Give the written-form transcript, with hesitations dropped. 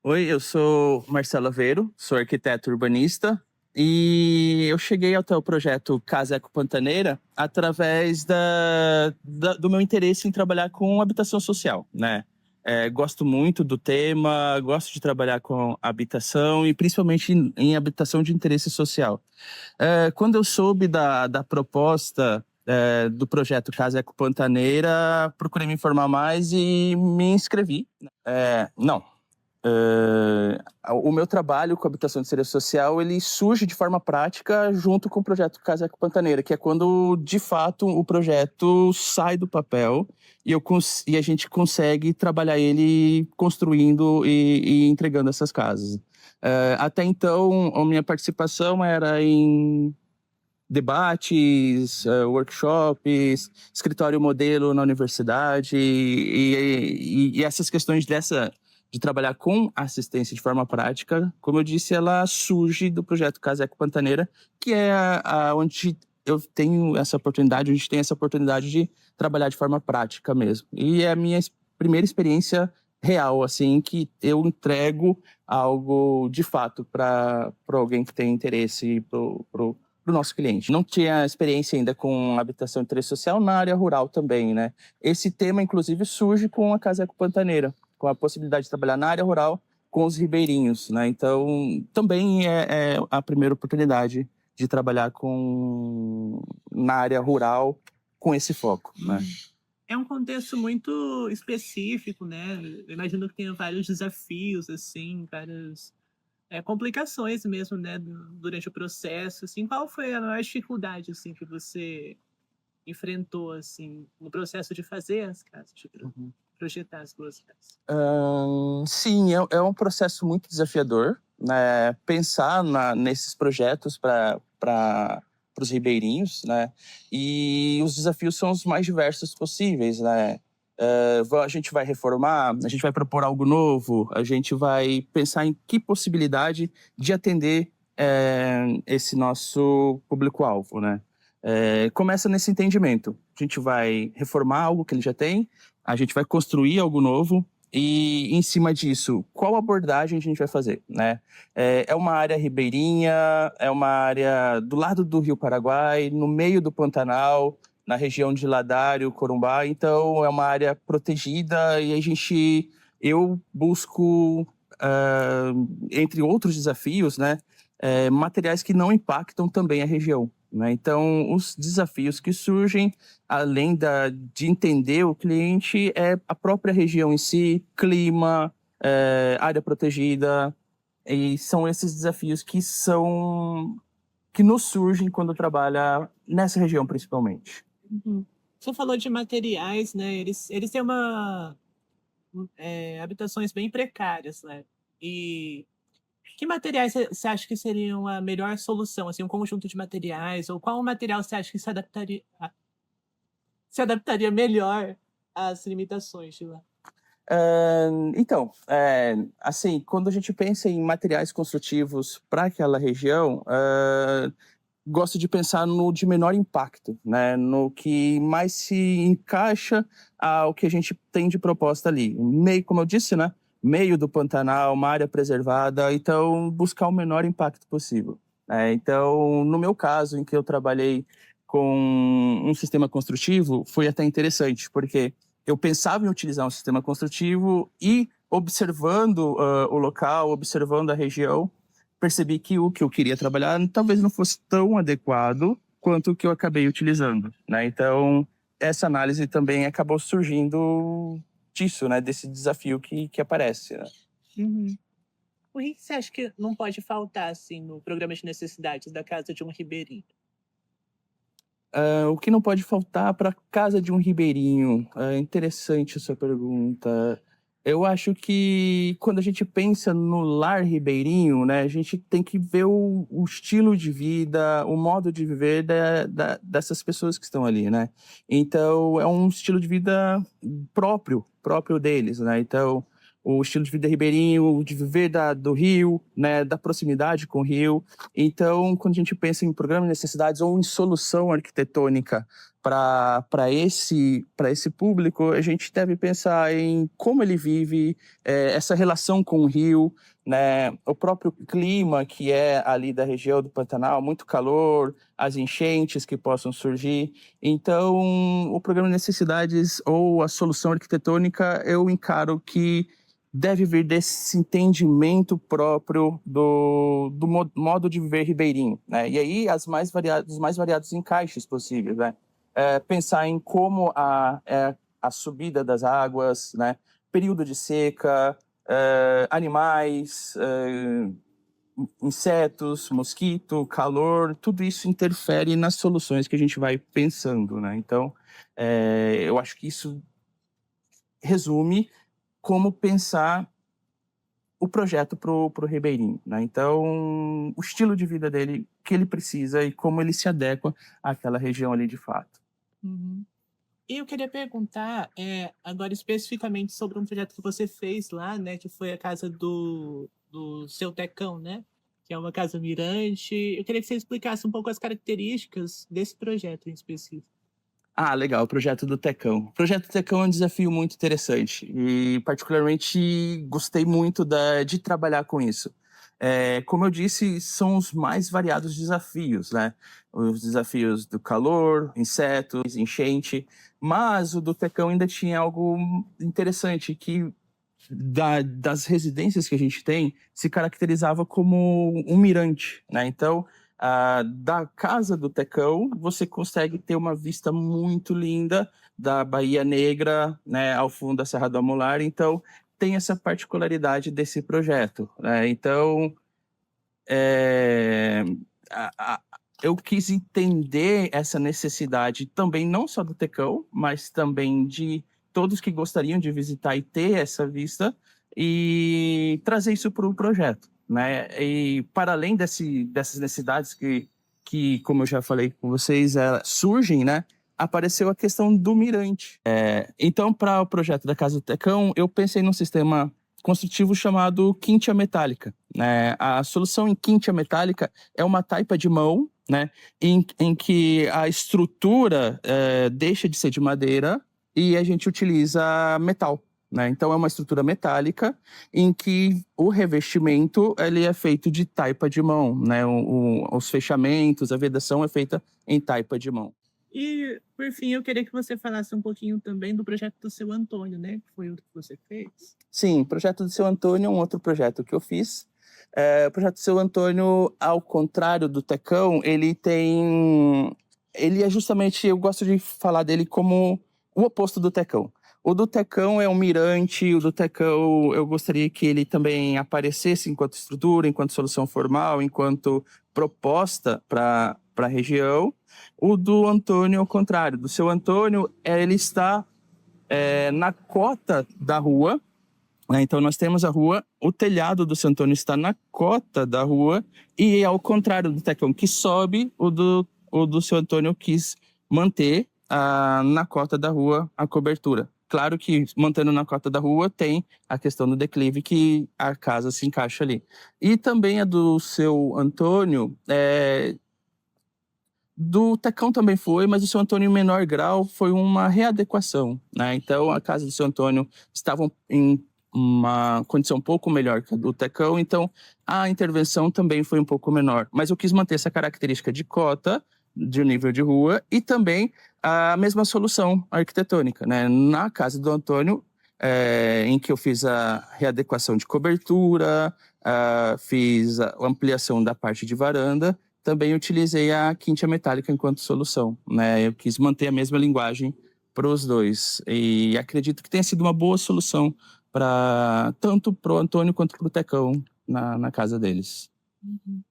Oi, eu sou Marcelo Aveiro, sou arquiteto urbanista e eu cheguei até o projeto Casa Eco Pantaneira através do meu interesse em trabalhar com habitação social, né? Gosto muito do tema, gosto de trabalhar com habitação e principalmente em habitação de interesse social. Quando eu soube da proposta do projeto Casa Eco Pantaneira, procurei me informar mais e me inscrevi. Não. O meu trabalho com habitação de interesse social, ele surge de forma prática junto com o projeto Casa Eco Pantaneira, que é quando, de fato, o projeto sai do papel e a gente consegue trabalhar ele construindo e entregando essas casas. Até então, a minha participação era em debates, workshops, escritório modelo na universidade e essas questões de trabalhar com assistência de forma prática, como eu disse, ela surge do projeto Casa Eco Pantaneira, que é onde eu tenho essa oportunidade, a gente tem essa oportunidade de trabalhar de forma prática mesmo. E é a minha primeira experiência real, assim, que eu entrego algo de fato para alguém que tem interesse para o nosso cliente. Não tinha experiência ainda com habitação de interesse social na área rural também, né? Esse tema, inclusive, surge com a Casa Eco Pantaneira, com a possibilidade de trabalhar na área rural com os ribeirinhos, né? Então, também é a primeira oportunidade de trabalhar na área rural com esse foco, né? É um contexto muito específico, né? Eu imagino que tenha vários desafios, assim, várias complicações mesmo, né, durante o processo. Assim, qual foi a maior dificuldade assim que você enfrentou assim no processo de fazer as casas, de Uhum. projetar as duas casas? Sim, é um processo muito desafiador, né? Pensar nesses projetos para os ribeirinhos, né? E os desafios são os mais diversos possíveis, né? A gente vai reformar, a gente vai propor algo novo, a gente vai pensar em que possibilidade de atender esse nosso público-alvo, né? Começa nesse entendimento. A gente vai reformar algo que ele já tem, a gente vai construir algo novo e, em cima disso, qual abordagem a gente vai fazer, né? É uma área ribeirinha, é uma área do lado do Rio Paraguai, no meio do Pantanal, na região de Ladário, Corumbá. Então, é uma área protegida e eu busco, entre outros desafios, né, materiais que não impactam também a região, né? Então, os desafios que surgem além de entender o cliente, é a própria região em si, clima, área protegida, e são esses desafios que nos surgem quando trabalha nessa região principalmente. Uhum. Você falou de materiais, né? Eles têm habitações bem precárias, né? E que materiais você acha que seriam a melhor solução, assim, um conjunto de materiais, ou qual material você acha que se adaptaria melhor às limitações de lá? Então, assim, quando a gente pensa em materiais construtivos para aquela região, gosto de pensar no de menor impacto, né? No que mais se encaixa ao que a gente tem de proposta ali. Meio, como eu disse, né? Meio do Pantanal, uma área preservada, então buscar o menor impacto possível. Então, no meu caso, em que eu trabalhei com um sistema construtivo, foi até interessante, porque eu pensava em utilizar um sistema construtivo e observando o local, observando a região, percebi que o que eu queria trabalhar talvez não fosse tão adequado quanto o que eu acabei utilizando, né? Então, essa análise também acabou surgindo disso, né? Desse desafio que aparece, né? Uhum. O que você acha que não pode faltar, assim, no programa de necessidades da casa de um ribeirinho? O que não pode faltar para casa de um ribeirinho? Interessante a sua pergunta. Eu acho que quando a gente pensa no lar ribeirinho, né, a gente tem que ver o estilo de vida, o modo de viver dessas pessoas que estão ali, né? Então, é um estilo de vida próprio deles, né? Então, o estilo de vida ribeirinho, de viver do rio, né, da proximidade com o rio. Então, quando a gente pensa em programa de necessidades ou em solução arquitetônica para esse público, a gente deve pensar em como ele vive, essa relação com o rio, né? O próprio clima que é ali da região do Pantanal, muito calor, as enchentes que possam surgir. Então, o programa de necessidades ou a solução arquitetônica, eu encaro que deve vir desse entendimento próprio do modo de viver ribeirinho, né? E aí, os mais variados encaixes possíveis, né? Pensar em como a subida das águas, né? Período de seca, animais, insetos, mosquito, calor, tudo isso interfere nas soluções que a gente vai pensando, né? Então, eu acho que isso resume como pensar o projeto pro ribeirinho, né? Então, o estilo de vida dele, o que ele precisa e como ele se adequa àquela região ali de fato. Uhum. E eu queria perguntar, agora especificamente sobre um projeto que você fez lá, né, que foi a casa do seu Tecão, né, que é uma casa mirante. Eu queria que você explicasse um pouco as características desse projeto em específico. Ah, legal, o projeto do Tecão. O projeto do Tecão é um desafio muito interessante e, particularmente, gostei muito de trabalhar com isso. Como eu disse, são os mais variados desafios, né? Os desafios do calor, insetos, enchente, mas o do Tecão ainda tinha algo interessante, que das residências que a gente tem, se caracterizava como um mirante, né? Então, da casa do Tecão, você consegue ter uma vista muito linda da Bahia Negra, né, ao fundo da Serra do Amolar. Então, tem essa particularidade desse projeto, né? Então, é, a- a- eu quis entender essa necessidade também, não só do Tecão, mas também de todos que gostariam de visitar e ter essa vista, e trazer isso para o projeto, né? E para além dessas necessidades que, como eu já falei com vocês, surgem, né? Apareceu a questão do mirante. Então, para o projeto da Casa do Tecão, eu pensei num sistema construtivo chamado quincha metálica, né? A solução em quincha metálica é uma taipa de mão, né? Em que a estrutura deixa de ser de madeira e a gente utiliza metal, né? Então é uma estrutura metálica em que o revestimento ele é feito de taipa de mão, né? Os fechamentos, a vedação é feita em taipa de mão. E, por fim, eu queria que você falasse um pouquinho também do projeto do seu Antônio, né, que foi o que você fez. Sim, o projeto do Seu Antônio é um outro projeto que eu fiz. O projeto do Seu Antônio, ao contrário do Tecão, ele é justamente, eu gosto de falar dele como o oposto do Tecão. O do Tecão é um mirante, o do Tecão eu gostaria que ele também aparecesse enquanto estrutura, enquanto solução formal, enquanto proposta para a região. O do Antônio, ao contrário. Do Seu Antônio, ele está na cota da rua, né? Então nós temos a rua, o telhado do Seu Antônio está na cota da rua, e ao contrário do Tecão que sobe, o do Seu Antônio quis manter na cota da rua a cobertura. Claro que mantendo na cota da rua tem a questão do declive que a casa se encaixa ali. E também a do Seu Antônio, do Tecão também foi, mas o Seu Antônio em menor grau foi uma readequação, né? Então a casa do Seu Antônio estava em uma condição um pouco melhor que a do Tecão, então a intervenção também foi um pouco menor. Mas eu quis manter essa característica de cota, de nível de rua, e também a mesma solução arquitetônica, né? Na casa do Antônio, em que eu fiz a readequação de cobertura, fiz a ampliação da parte de varanda, também utilizei a quincha metálica enquanto solução, né? Eu quis manter a mesma linguagem para os dois, e acredito que tenha sido uma boa solução tanto para o Antônio quanto para o Tecão na casa deles. Uhum.